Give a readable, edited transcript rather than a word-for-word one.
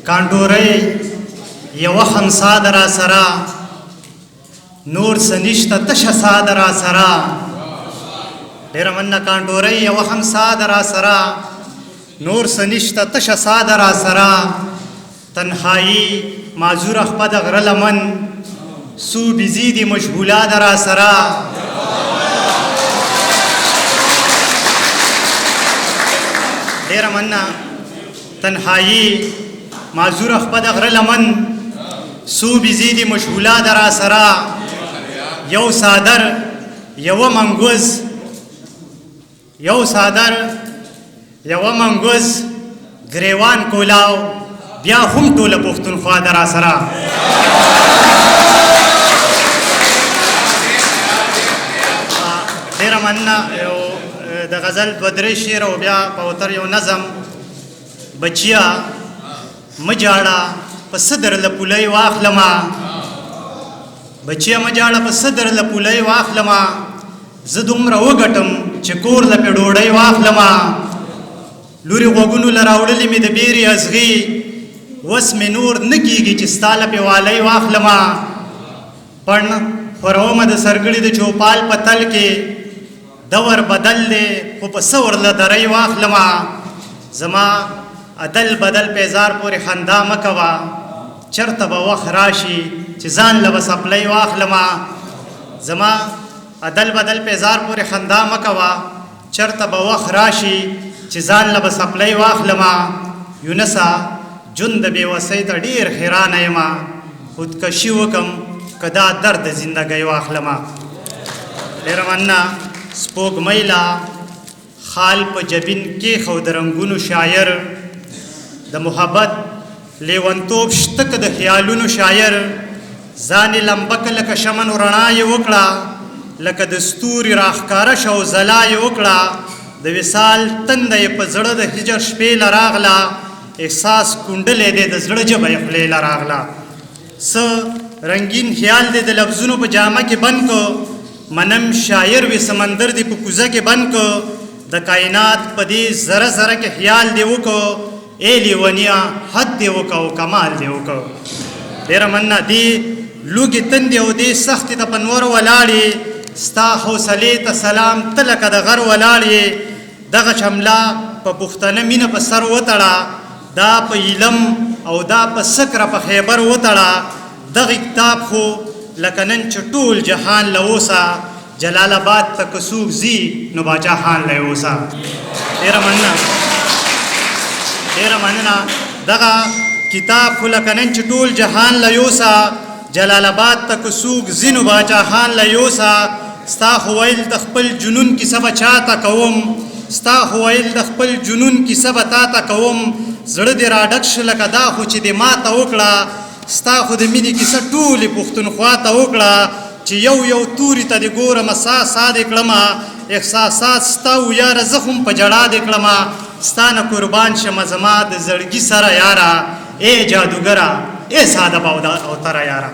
کانډورۍ یوه خمسا ده را سره نور څه نشته تشه سا ده را سره ډېره مننه کانډورۍ یوه خمسا ده را سره نور څه نشته تشه سا ده را سره تنهایي معذوره خپه د غره لمن سو بزي دي مشغوله ده را سره ډېره مننه تنهایي معذوره خپه د غره لمن سو بزي دي مشغوله ده را سره یو څادر یوه منګوز یو څادر یوه منګوز ګریوان کولاو بیا هم ټوله پښتونخوا ده را سره ډېره مننه یو د غزل دوه درې شعر او بیا په اوتر یو نظم بچیا مه جاړه په صدر له پولۍ واخلمه بچیا مه جاړه په صدر له پولۍ واخلمه زه دومره وګټم چې کور له پې ډوډۍ واخلمه لورې غوږونو له راوړلې مې د بیرې ازغي وس مې نور نه کېږي چې ستا له پې والی واخلمه پڼ خورومه د سرګړي د چوپال په تل کې دور بدل دی خو په څه ورله درۍ واخلمه زما عدل بدل پیزار پورې خندا مه کوه چېرته به وخت راشي چې ځان له به سپلی واخلمه زما عدل بدل پیزار پورې خندا مه کوه چېرته به وخت راشي چې ځان له به سپلی واخلمه یونسه جون د بېوسۍ ته ډېر حیرانه یمه خودکشي وکم که دا درد زندګۍ واخلمه ډېره مننه سپوږمۍ لا خال په جبین کېښود د رنګونو شاعر د محبت لیونتوب شته که د خیالونو شاعر ځان یې لمبه که لکه شمن رڼا یې وکړه لکه د ستوري راښکاره شه او ځلا یې وکړه د وصال تنده یې په زړه د هجر شپې له راغله احساس کونډلی دی د زړه ژبه یې خولې له راغله څه رنګین خیال دی د لفظونو په جامه کې بند کو منم شاعر وي سمندر دی په کوزه کې بند کو د کائنات په دې ذره ذره کې خیال دی وکړو ای لیونیا حد دی وکړه او کمال دی وکړو ډېره مننه دې لوږې تندې او دې سختې ته په نور ولاړې ستا حوصلې ته سلام ته لکه د غر ولاړې دغه شمله په پښتنه مینه په سر وتړه دا په علم او دا په سکره په خیبر وتړه دغه کتاب خو لکه نن چې ټول جهان له اوسه جلال آباد ته که څوک ځي نو باچا خان له اوسه ډېره مننه ډېره مننه دغه کتاب خو لکه نن چې ټول جهان له یوسه جلال آباد ته که څوک ځي نو باچا خان له یوسه ستا خو ویل د خپل جنون کیسه به چاته کوم ستا خو ویل د خپل جنون کیسه به تا ته کوم زړه دې راډک شه لکه دا خو چې دې ماته وکړه ستا خو د مینې کیسه ټولې پښتونخوا ته وکړه چې یو یو توري ته دې ګورم سا سا دې کړمه احساسات ستا و یاره زه هم په جړا دې کړمه ستا نه قربان شمه زما د زړګي سره یاره ای جادوګره ای ساده باوده اوتره یاره